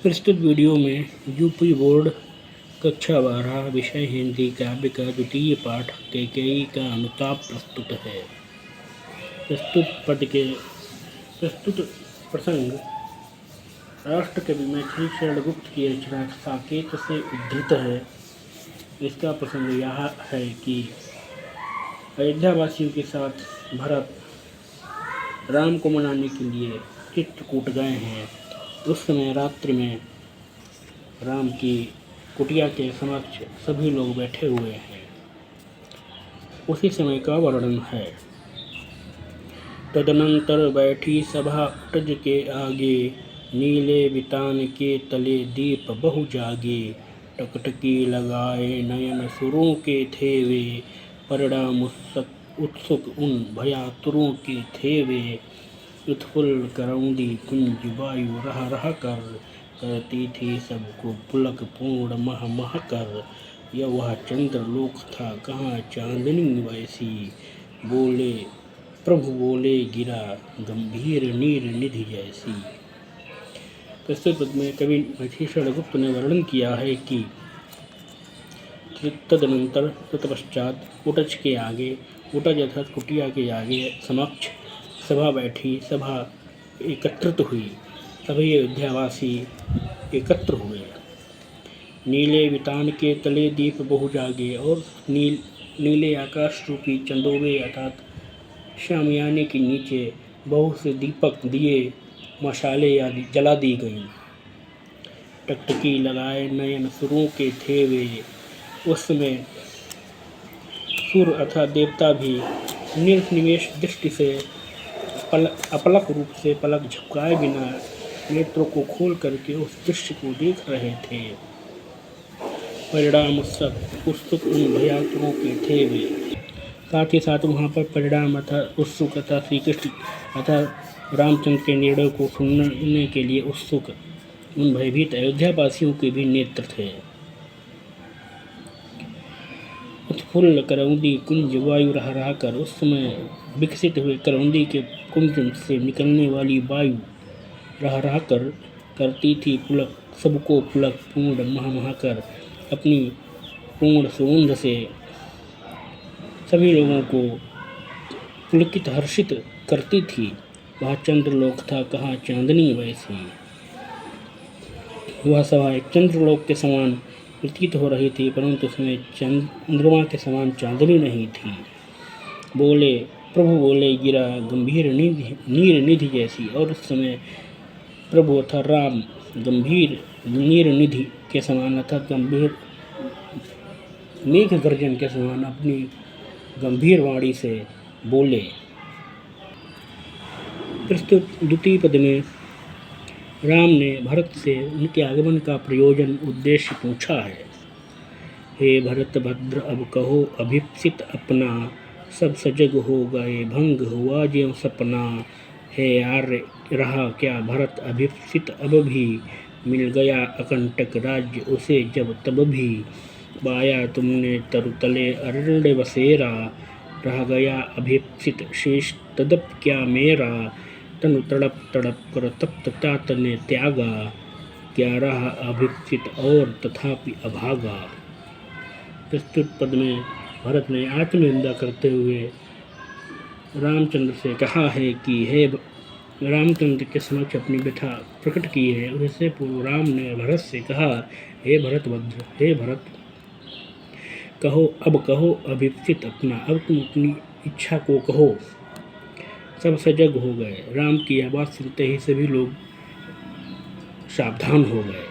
प्रस्तुत वीडियो में UP board कक्षा 12 विषय हिंदी काव्य का द्वितीय पाठ कैकेयी का अनुताप प्रस्तुत है। प्रस्तुत प्रसंग राष्ट्रकवि मैथिली शरण गुप्त की रचना साकेत से उद्धृत है। इसका प्रसंग यह है कि अयोध्यावासियों के साथ भरत राम को मनाने के लिए चित्रकूट गए हैं। उस समय रात्रि में राम की कुटिया के समक्ष सभी लोग बैठे हुए हैं। उसी समय का वर्णन है। तदनंतर बैठी सभा उटज के आगे, नीले बितान के तले दीप बहु जागे। टकटकी लगाए नयन सुरों के थे वे, परिणाम उत्सुक उन भयातुरों के थे वे। उत्फुल्ल करौंदी कुंज वायु रह रह कर, करती थी सबको पुलक पूर्ण मह मह कर। यह वह चंद्रलोक था कहाँ चांदनी वैसी, बोले प्रभु बोले गिरा गंभीर नीर निधि जैसी। प्रस्तुत पद में कवि मैथिली शरण गुप्त ने वर्णन किया है कि तदनंतर तत्पश्चात उटज के आगे, उटज अर्थात कुटिया के आगे समक्ष सभा बैठी, सभा एकत्रित हुई, सभी अयोध्यावासी एकत्र हुए। नीले वितान के तले दीप बहु जागे, और नीले आकाश रूपी चंदोबे अर्थात शामियाने के नीचे बहुत से दीपक दिए मशाले आदि जला दी गईं। टकटकी लगाए नयन सुरों के थे वे, उस समय सुर अर्थात देवता भी निर्निमेष दृष्टि से अपलक रूप से पलक झपकाए बिना नेत्रों को खोल करके उस दृश्य को देख रहे थे। परिणाम उत्सुक उन भयातुरों के थे वे, साथ ही साथ वहाँ पर परिणाम अर्थात उत्सुक अर्थात श्री कृष्ण अर्थात रामचंद्र के निर्णय को सुनने के लिए उत्सुक उन भयभीत अयोध्यावासियों के भी नेत्र थे। उत्फुल्ल करौंदी कुंज वायु रह रहा कर, उस समय विकसित हुए करौंदी के कुंज से निकलने वाली वायु रह रहा कर करती थी पुलक सबको पुलक पूर्ण मह मह कर, अपनी पूर्ण सुगंध से सभी लोगों को पुलकित हर्षित करती थी। वह चंद्रलोक था कहाँ चांदनी वैसी। वह सभा एक चंद्रलोक के समान प्रतीत हो रही थी, परंतु उसमें चंद्रमा के समान चांदनी नहीं थी। बोले प्रभु बोले गिरा गंभीर नीर निधि जैसी, और उस समय प्रभु अर्थात राम गंभीर नीर निधि के समान अर्थात गंभीर मेघ गर्जन के समान अपनी गंभीर वाणी से बोले। प्रस्तुत द्वितीय पद में राम ने भरत से उनके आगमन का प्रयोजन उद्देश्य पूछा है। हे भरत भद्र अब कहो अभीप्सित अपना, सब सजग हो गए भंग हुआ ज्यों सपना। है आर्य रहा क्या भरत अभीप्सित अब भी, मिल गया अकंटक राज्य उसे जब तब भी। पाया तुमने तरुतले अरण्य बसेरा, रह गया अभीप्सित शेष तदप क्या मेरा। तनु तड़प तड़प कर तप्त तात ने त्यागा, क्या रहा अभीप्सित और तथापि अभागा। प्रस्तुत पद में भरत ने आत्मनिंदा करते हुए रामचंद्र से कहा है कि हे रामचंद्र के समक्ष अपनी व्यथा प्रकट की है। उससे पूर्व राम ने भरत से कहा, हे भरतभद्र, हे भरत कहो अभीप्सित अपना, अब तुम अपनी इच्छा को कहो। सब सजग हो गए। राम की यह बात सुनते ही सभी लोग सावधान हो गए।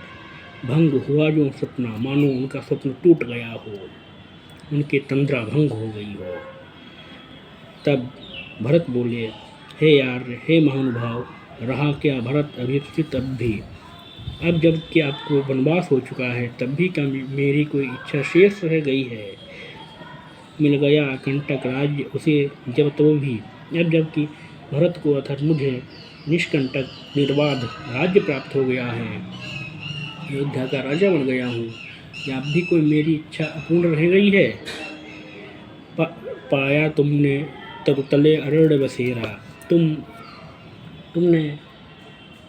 भंग हुआ जो सपना, मानो उनका स्वप्न टूट गया हो, उनकी तंद्रा भंग हो गई हो। तब भरत बोले, हे आर्य, हे महानुभाव, रहा क्या भरत अभीप्सित अब भी। अब जब कि आपको वनवास हो चुका है, तब भी क्या मेरी कोई इच्छा शेष रह गई है। मिल गया कंटक राज्य उसे जब तब भी, अब जबकि भरत को अर्थात मुझे निष्कंटक निर्बाध राज्य प्राप्त हो गया है, अयोध्या का राजा बन गया हूँ, या अब भी कोई मेरी इच्छा अपूर्ण रह गई है। पाया तुमने तरुतले अरण्य बसेरा, तुमने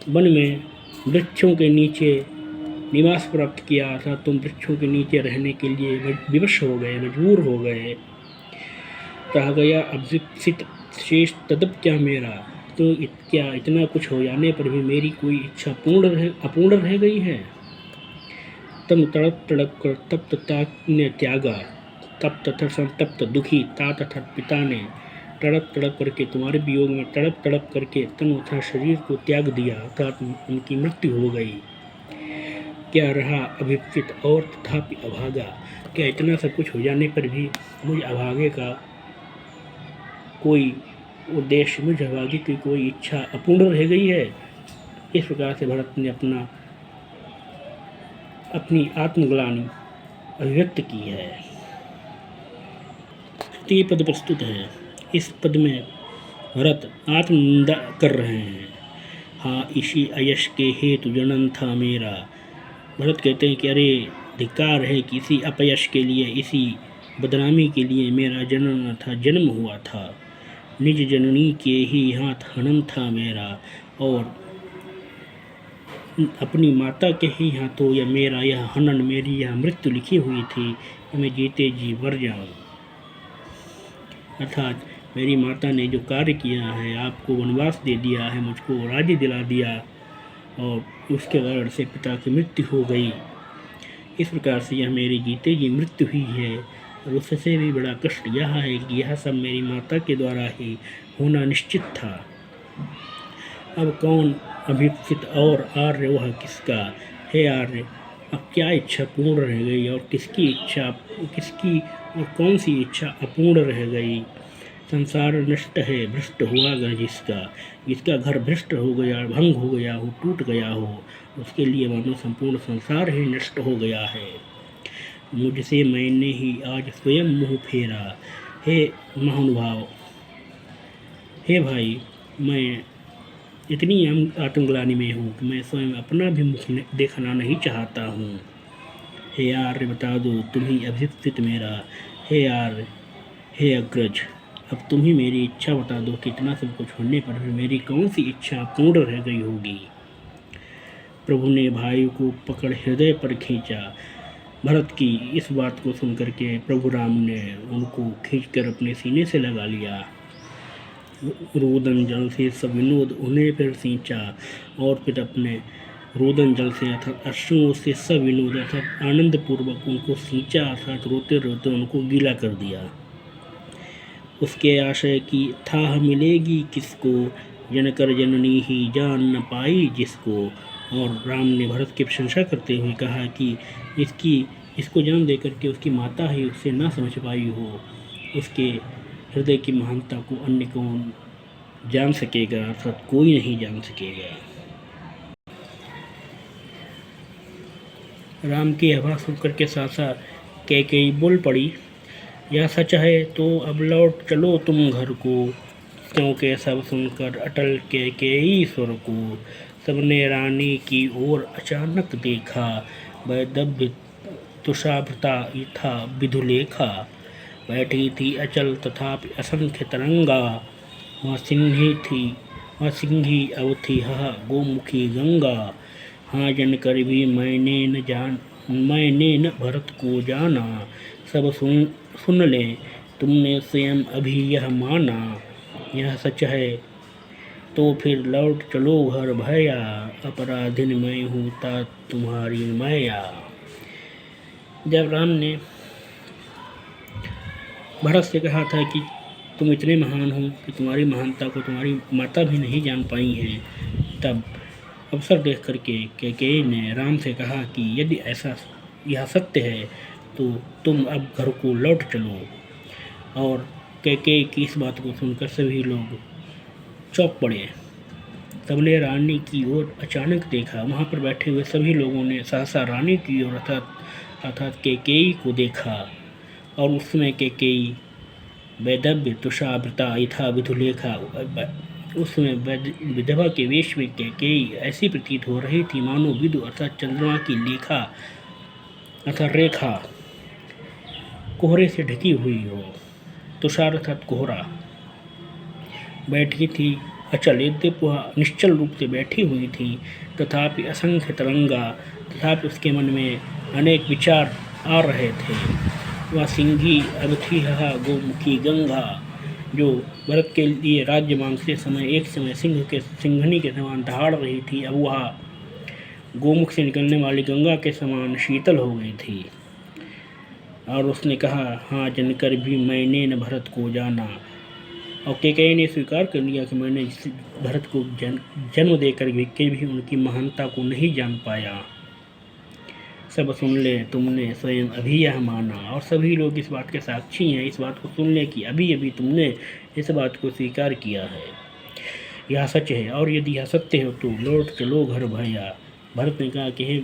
वन में वृक्षों के नीचे निवास प्राप्त किया, अर्थात तुम वृक्षों के नीचे रहने के लिए विवश हो गए, मजबूर हो गए। रह गया अभिप्सित शेष तदप क्या मेरा, तो क्या इतना कुछ हो जाने पर भी मेरी कोई इच्छा अपूर्ण रह गई है। तम तड़प तड़प कर तप्त तात ने त्यागा, तप तथा संतप्त दुखी तात तथा पिता ने तड़प तड़प करके तुम्हारे वियोग में तड़प तड़प करके तन तथा शरीर को त्याग दिया, अर्थात उनकी मृत्यु हो गई। क्या रहा अभिप्सित और तथापि अभागा, क्या इतना सब कुछ हो जाने पर भी मुझ अभागे का कोई उद्देश्य, मुझ अभागे की कोई इच्छा अपूर्ण रह गई है। इस प्रकार से भरत ने अपनी आत्मग्लानि अभिव्यक्त की है। तृतीय पद प्रस्तुत है। इस पद में भरत आत्मनिंदा कर रहे हैं। हाँ इसी अयश के हेतु जनन था मेरा। भरत कहते हैं कि अरे धिक्कार है कि इसी अपयश के लिए, इसी बदनामी के लिए मेरा जन्म हुआ था। निज जननी के ही हाथ हनन था मेरा, और अपनी माता के ही हाथों या मेरा यह हनन, मेरी यह मृत्यु लिखी हुई थी कि मैं जीते जी मर जाऊं। अर्थात मेरी माता ने जो कार्य किया है, आपको वनवास दे दिया है, मुझको राज्य दिला दिया, और उसके कारण से पिता की मृत्यु हो गई। इस प्रकार से यह मेरी जीते जी मृत्यु हुई है। और उससे भी बड़ा कष्ट यह है कि यह सब मेरी माता के द्वारा ही होना निश्चित था। अब कौन अभिप्सित और आर्य वह किसका, हे आर्य अब क्या इच्छा पूर्ण रह गई, और किसकी और कौन सी इच्छा अपूर्ण रह गई। संसार नष्ट है भ्रष्ट हुआ घर जिसका घर भ्रष्ट हो गया, भंग हो गया हो, टूट गया हो, उसके लिए मानो संपूर्ण संसार ही नष्ट हो गया है। मुझसे मैंने ही आज स्वयं मुँह फेरा। हे महानुभाव, हे भाई, मैं इतनी आत्मग्लानि में हूँ कि मैं स्वयं अपना भी मुख देखना नहीं चाहता हूँ। हे आर्य बता दो तुम ही अभिप्सित मेरा। हे आर्य, हे अग्रज, अब तुम ही मेरी इच्छा बता दो कि इतना सब कुछ होने पर भी मेरी कौन सी इच्छा पूर्ण रह गई होगी। प्रभु ने भाई को पकड़ हृदय पर खींचा। भरत की इस बात को सुनकर के प्रभु राम ने उनको खींचकर अपने सीने से लगा लिया। रोदन जल से सविनोद उन्हें फिर सींचा, और फिर अपने रोदन जल से अर्थात अश्रुओं से सविनोद अर्थात आनंद पूर्वक उनको सींचा, अर्थात रोते रोते उनको गीला कर दिया। उसके आशय की थाह मिलेगी किसको, जनकर जननी ही जान न पाई जिसको। और राम ने भरत की प्रशंसा करते हुए कहा कि इसको जन्म देकर के उसकी माता ही उससे ना समझ पाई हो, उसके हृदय की महानता को अन्य कौन जान सकेगा, अर्थात कोई नहीं जान सकेगा। राम की आवाज़ सुनकर के साथ कैकेयी बोल पड़ी, यह सच है तो अब लौट चलो तुम घर को। क्योंकि सब सुनकर अटल कैकेयी स्वर को, सबने रानी की ओर अचानक देखा। वैदव्य तुषाभृता यथा विधुलेखा, बैठी थी अचल तथापि असंख्य तरंगा। वह सिंही अवथी हा गोमुखी गंगा। हाँ जनकर भी मैंने न भरत को जाना। सब सुन ले तुमने स्वयं अभी यह माना। यह सच है तो फिर लौट चलो घर भैया, अपराधिन मैं हूँ तात तुम्हारी मैया। जब राम ने भरत से कहा था कि तुम इतने महान हो कि तुम्हारी महानता को तुम्हारी माता भी नहीं जान पाई हैं, तब अवसर देख करके कैकेयी ने राम से कहा कि यदि ऐसा यह सत्य है तो तुम अब घर को लौट चलो। और कैकेयी की इस बात को सुनकर सभी लोग चौंक पड़े। सबने रानी की ओर अचानक देखा। वहाँ पर बैठे हुए सभी लोगों ने सहसा रानी की ओर अर्थात कैकेयी को देखा, और उसमें कैकेयी वैदव्य तुषाभृता यथा विधुलेखा, उसमें विधवा के वेश में कैकेयी ऐसी प्रतीत हो रही थी मानो विधु अर्थात चंद्रमा की लेखा अर्थात रेखा कोहरे से ढकी हुई हो। तुषार अर्थात कोहरा। बैठी थी अचल, यद्यपि वह निश्चल रूप से बैठी हुई थी, तथापि असंख्य तरंगा, तथापि उसके मन में अनेक विचार आ रहे थे। वह सिंही अवथिहा गोमुखी गंगा, जो भरत के लिए राज्य मांगते समय एक समय सिंघनी के समान दहाड़ रही थी, अब वह गोमुख से निकलने वाली गंगा के समान शीतल हो गई थी। और उसने कहा, हाँ जनकर भी मैंने न भरत को जाना। और कैकेयी ने स्वीकार कर लिया कि मैंने भरत को जन्म देकर भी उनकी महानता को नहीं जान पाया। सब सुन ले, तुमने स्वयं अभी यह माना, और सभी लोग इस बात के साक्षी हैं, इस बात को सुन ले कि अभी अभी तुमने इस बात को स्वीकार किया है। यह सच है, और यदि यह सत्य हो तो लौट चलो घर भैया। भरत ने कहा कि हे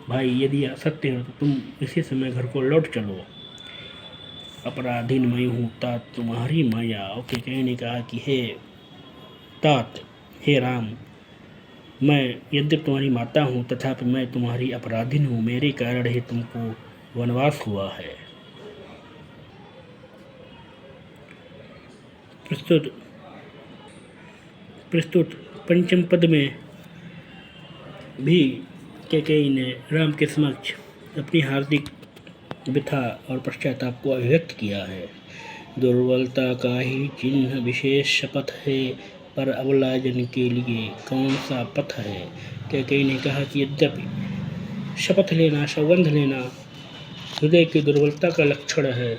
भाई, यदि यह सत्य हो तो तुम इसी समय घर को लौट चलो। अपराधीन मैं हूँ तात तुम्हारी माया। और कैकेयी ने कहा कि हे तात, हे राम, मैं यद्यपि तुम्हारी माता हूँ, तथापि मैं तुम्हारी अपराधीन हूँ, मेरे कारण ही तुमको वनवास हुआ है। प्रस्तुत पंचम पद में भी कैकेयी ने राम के समक्ष अपनी हार्दिक व्यथा और पश्चाताप को अभिव्यक्त किया है। दुर्बलता का ही चिन्ह विशेष शपथ है, पर अबला जन के लिए कौन सा पथ है। कैकेयी ने कहा कि यद्यपि शपथ लेना, सौगंध लेना हृदय की दुर्बलता का लक्षण है,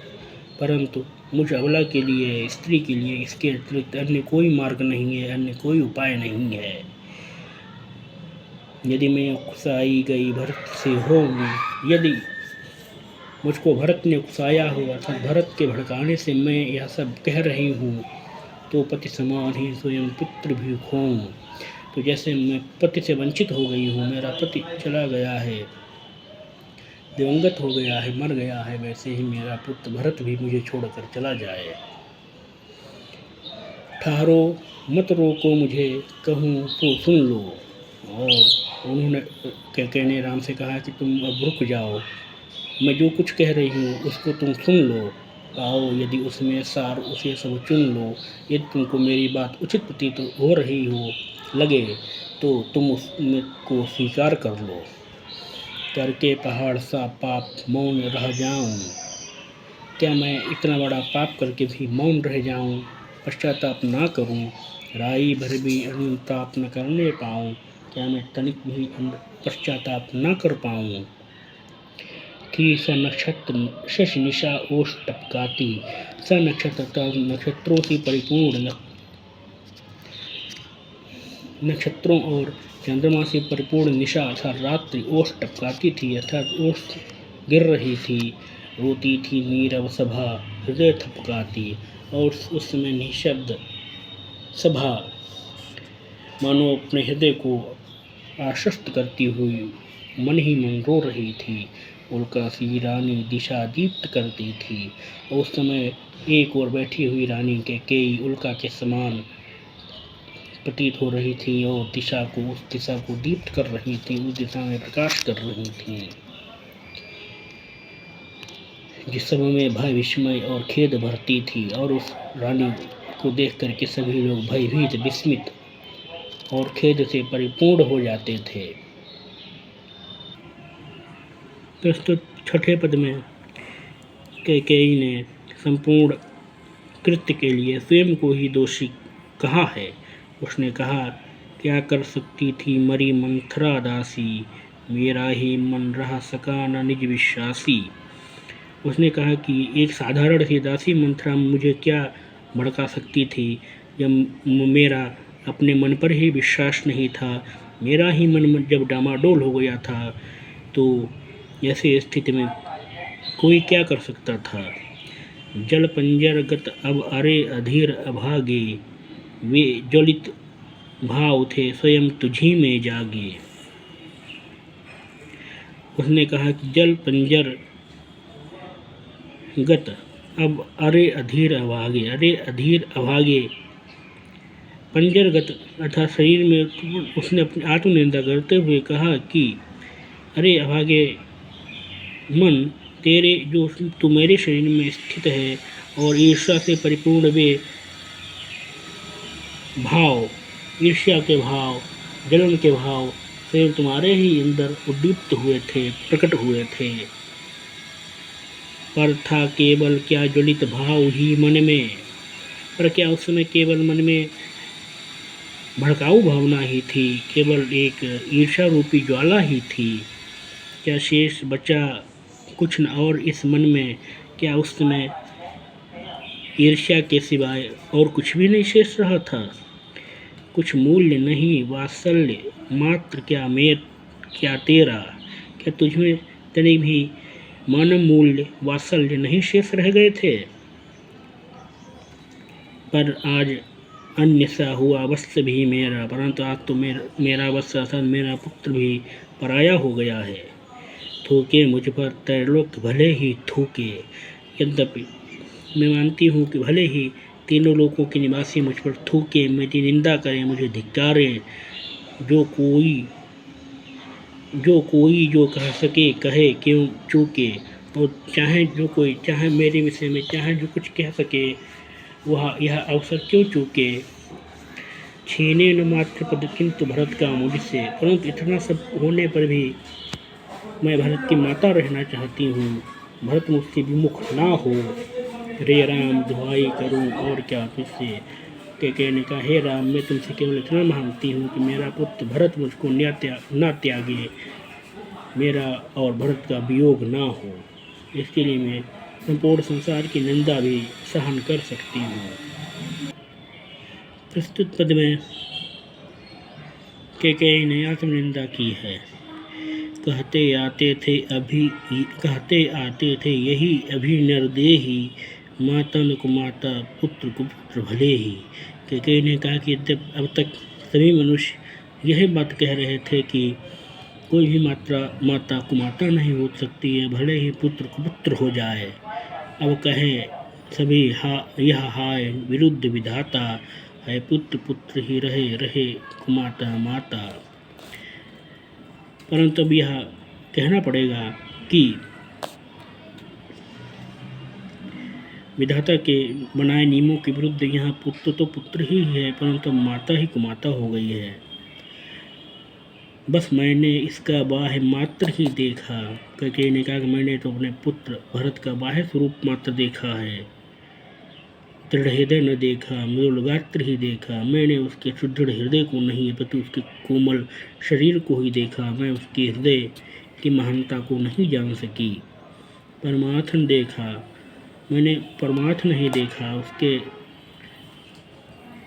परंतु मुझ अबला के लिए, स्त्री के लिए इसके अतिरिक्त अन्य कोई मार्ग नहीं है, अन्य कोई उपाय नहीं है। यदि मैं उकसाई गई भरत से होऊं, यदि मुझको भरत ने उकसाया हो, अर्थात भरत के भड़काने से मैं यह सब कह रही हूँ, तो पति समान ही स्वयं पुत्र भी खोऊं। तो जैसे मैं पति से वंचित हो गई हूँ, मेरा पति चला गया है, दिवंगत हो गया है, मर गया है, वैसे ही मेरा पुत्र भरत भी मुझे छोड़कर चला जाए। ठहरो मत रोको मुझे, कहूँ तो सुन लो। और उन्होंने कैकेयी ने राम से कहा कि तुम अब रुक जाओ, मैं जो कुछ कह रही हूँ उसको तुम सुन लो। आओ, यदि उसमें सार उसे सब चुन लो। यदि तुमको मेरी बात उचित प्रतीत हो रही हो लगे तो तुम उसको स्वीकार कर लो। करके पहाड़ सा पाप मौन रह जाऊं, क्या मैं इतना बड़ा पाप करके भी मौन रह जाऊं, पश्चाताप ना करूं, राई भर भी अनुताप न करने पाऊं, क्या मैं तनिक भी पश्चाताप न कर पाऊं। थी स नक्षत्र शश निशा ओष टपकाती, स नक्षत्रों से परिपूर्ण, नक्षत्रों और चंद्रमा से परिपूर्ण निशा अर्थात रात्रि ओष टपकाती थी, अर्थात ओष गिर रही थी। रोती थी नीरव सभा हृदय थपकाती, और उस समय निशब्द सभा मानो अपने हृदय को आश्वस्त करती हुई मन ही मन रो रही थी। उल्का सी रानी दिशा दीप्त करती थी, और उस समय एक ओर बैठी हुई रानी कैकेयी उल्का के समान प्रतीत हो रही थी, और उस दिशा को दीप्त कर रही थी, उस दिशा में प्रकाश कर रही थी। जिस समय में भय, विस्मय और खेद भरती थी, और उस रानी को देख करके सभी लोग भयभीत, विस्मित और खेद से परिपूर्ण हो जाते थे। प्रस्तुत छठे पद में कैकेयी ने संपूर्ण कृत्य के लिए स्वयं को ही दोषी कहा है। उसने कहा, क्या कर सकती थी मरी मंथरा दासी, मेरा ही मन रहा सका न निज विश्वासी। उसने कहा कि एक साधारण सी दासी मंथरा मुझे क्या भड़का सकती थी, जब मेरा अपने मन पर ही विश्वास नहीं था, मेरा ही मन जब डामाडोल हो गया था, तो ऐसी स्थिति में कोई क्या कर सकता था। जल पंजर गत अब अरे अधीर अभागे, वे ज्वलित भाव थे स्वयं तुझी में जागे। उसने कहा कि जल पंजर गत अब अरे अधीर अभागे, अरे अधीर अभागे, पंजरगत अर्थात शरीर में उसने अपनी आत्मनिंदा करते हुए कहा कि अरे अभागे मन, तेरे जो तू मेरे शरीर में स्थित है और ईर्ष्या से परिपूर्ण वे भाव, ईर्ष्या के भाव, जलन के भाव स्वयं तुम्हारे ही अंदर उद्दीप्त हुए थे, प्रकट हुए थे, पर था केवल क्या ज्वलित भाव ही मन में, पर क्या उस समय केवल मन में भड़काऊ भावना ही थी, केवल एक ईर्ष्या रूपी ज्वाला ही थी। क्या शेष बचा कुछ न और इस मन में? क्या उस समय ईर्ष्या के सिवाय और कुछ भी नहीं शेष रहा था? कुछ मूल्य नहीं, वात्सल्य मात्र क्या तेरा? क्या तुझमें तनिक भी मानव मूल्य वात्सल्य नहीं शेष रह गए थे? पर आज अन्य सा हुआ वत्स भी मेरा, परंतु आज तो मेरा वत्स अर्थात मेरा पुत्र भी पराया हो गया है। थूके मुझ पर त्रैलोक्य भले ही थूके, यद्यपि मैं मानती हूँ कि भले ही तीनों लोकों के निवासी मुझ पर थूके, मेरी निंदा करें, मुझे धिक्कारें, जो कोई जो कह सके कहे, क्यों चूके, और चाहे मेरे विषय में चाहे जो कुछ कह सके वह यह अवसर क्यों चूके। छीने न मात्र पद किंतु भरत का मुझसे, परंतु इतना सब होने पर भी मैं भरत की माता रहना चाहती हूँ, भरत मुझसे विमुख ना हो। रे राम दुहाई करूँ और क्या तुझसे, कैकेयी ने कहा, हे राम, मैं तुमसे केवल इतना मांगती हूँ कि मेरा पुत्र भरत मुझको न त्यागे, मेरा और भरत का वियोग ना हो। इसके लिए मैं संपूर्ण संसार की निंदा भी सहन कर सकती हूँ। प्रस्तुत पद में कैकेयी ने आत्मनिंदा की है। कहते आते थे यही अभी नरदेही, माता न कुमाता पुत्र कुपुत्र भले ही। कैकेयी ने कहा कि अब तक सभी मनुष्य यही बात कह रहे थे कि कोई भी माता कुमाता नहीं हो सकती है, भले ही पुत्र कुपुत्र हो जाए। अब कहे सभी यह हाय विरुद्ध विधाता है, पुत्र पुत्र ही रहे कुमाता माता। परंतु अब यह कहना पड़ेगा कि विधाता के बनाए नियमों के विरुद्ध यहाँ पुत्र तो पुत्र ही है, परंतु माता ही कुमाता हो गई है। बस मैंने इसका बाह्य मात्र ही देखा। कैकेयी ने कहा कि मैंने तो अपने पुत्र भरत का बाह्य स्वरूप मात्र देखा है, दृढ़ हृदय न देखा, मृदुल गात्र ही देखा। मैंने उसके सुदृढ़ हृदय को नहीं, अपितु उसके कोमल शरीर को ही देखा। मैं उसके हृदय की महानता को नहीं जान सकी। परमार्थ देखा, मैंने परमार्थ नहीं देखा, उसके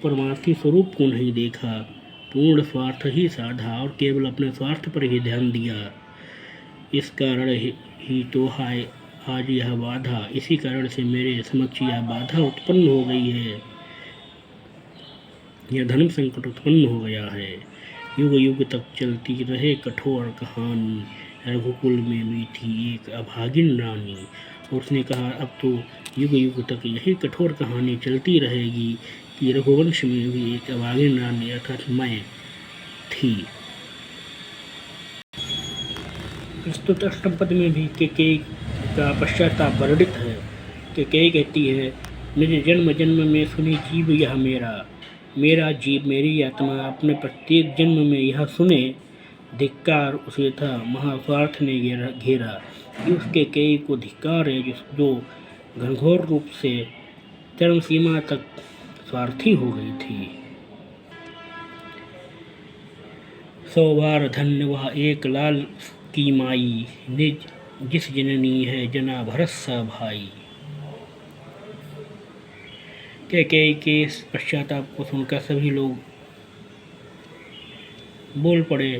परमार्थी स्वरूप को नहीं देखा। पूर्ण स्वार्थ ही साधा और केवल अपने स्वार्थ पर ही ध्यान दिया। इस कारण ही तो है आज यह बाधा, इसी कारण से मेरे समक्ष यह बाधा उत्पन्न हो गई है, यह धर्म संकट उत्पन्न हो गया है। युग युग तक चलती रहे कठोर कहानी, रघुकुल में भी थी एक अभागिन रानी। और उसने कहा अब तो युग युग तक यही कठोर कहानी चलती रहेगी कि रघुवंश में भी एक अभागिन रानी अर्थात मैं थी। प्रस्तुत अष्टम पद में भी कैकेयी का पश्चाताप वर्णित है। कैकेयी कहती है, मेरे जन्म जन्म में सुनी जीव यह मेरा जीव मेरी आत्मा अपने प्रत्येक जन्म में यह सुने, धिक्कार उसे था महास्वार्थ ने घेरा। उस कैकेयी को धिक्कार है जो घनघोर रूप से चरम सीमा तक स्वार्थी हो गई थी। 100 बार धन्य वह एक लाल की माई, निज जिस जननी है जना भरत सा भाई। कैकेयी के इस पश्चाताप को सुनकर सभी लोग बोल पड़े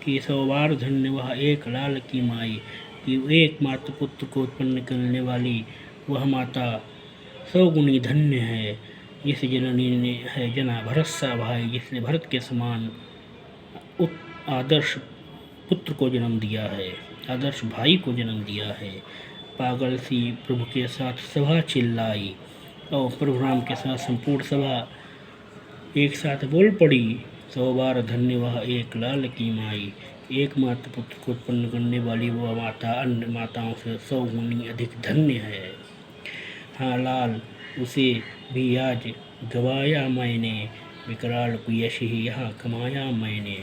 कि 100 बार धन्य वह एक लाल की माई, कि एकमात्र पुत्र को उत्पन्न करने वाली वह माता 100 गुनी धन्य है। जिस जननी ने है जना भरत सा भाई, जिसने भरत के समान आदर्श पुत्र को जन्म दिया है, आदर्श भाई को जन्म दिया है। पागल सी प्रभु के साथ सभा चिल्लाई और प्रभु राम के साथ संपूर्ण सभा एक साथ बोल पड़ी, 100 बार धन्य वह एक लाल की माई, एकमात्र पुत्र को उत्पन्न करने वाली वह माता अन्य माताओं से 100 गुनी अधिक धन्य है। हाँ, लाल उसे भी आज गवाया मैंने विकराल यश ही यहाँ कमाया मैंने।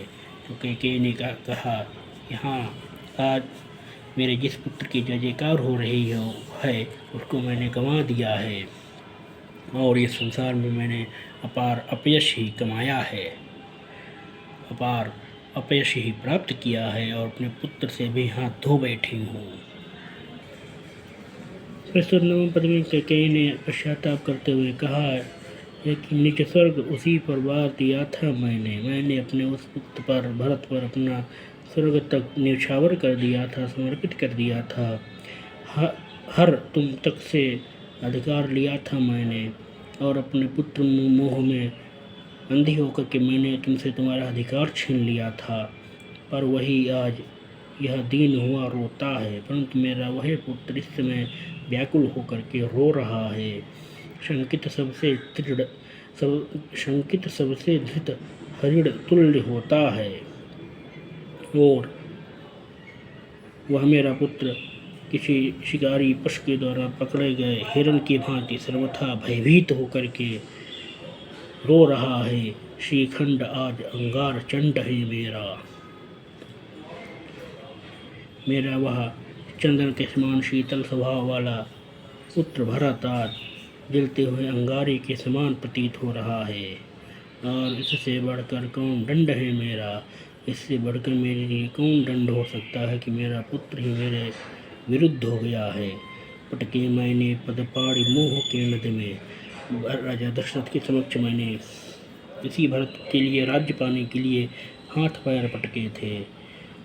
तो कैकेयी ने कहा, यहाँ आज मेरे जिस पुत्र की जय जयकार हो रही है उसको मैंने गंवा दिया है, और इस संसार में मैंने अपार अपयश ही कमाया है, अपार अपयश ही प्राप्त किया है, और अपने पुत्र से भी हाथ धो बैठी हूँ। 69वें पद में कैकेयी ने पश्चाताप करते हुए कहा, लेकिन निज स्वर्ग उसी पर वार दिया था मैंने अपने उस पुत्र पर, भरत पर अपना स्वर्ग तक न्यौछावर कर दिया था, समर्पित कर दिया था। हर तुम तक से अधिकार लिया था मैंने, और अपने पुत्र मोह में अंधी होकर के मैंने तुमसे तुम्हारा अधिकार छीन लिया था। पर वही आज यह दीन हुआ रोता है, परंतु मेरा वही पुत्र इस समय व्याकुल होकर के रो रहा है। शंकित सबसे धृत हरिण तुल्य होता है, और वह मेरा पुत्र किसी शिकारी पशु के द्वारा पकड़े गए हिरण की भांति सर्वथा भयभीत होकर के रो रहा है। श्रीखंड आज अंगार चंड है मेरा वह चंदन के समान शीतल स्वभाव वाला पुत्र भरत आज जलते हुए अंगारे के समान प्रतीत हो रहा है। और इससे बढ़कर कौन दंड है मेरा, इससे बढ़कर मेरे लिए कौन दंड हो सकता है कि मेरा पुत्र ही मेरे विरुद्ध हो गया है। पटके मैंने पदपाड़ी मोह के नद में, राजा दशरथ के समक्ष मैंने इसी भरत के लिए राज्य पाने के लिए हाथ पैर पटके थे।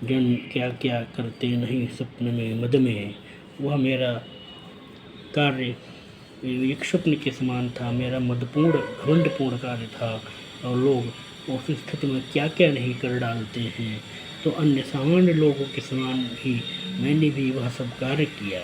जन क्या क्या करते नहीं स्वप्न में मद में, वह मेरा कार्य एक स्वप्न के समान था, मेरा मदपूर्ण घमंडपूर्ण कार्य था, और लोग उस स्थिति में क्या क्या नहीं कर डालते हैं। तो अन्य सामान्य लोगों के समान ही मैंने भी वह सब कार्य किया।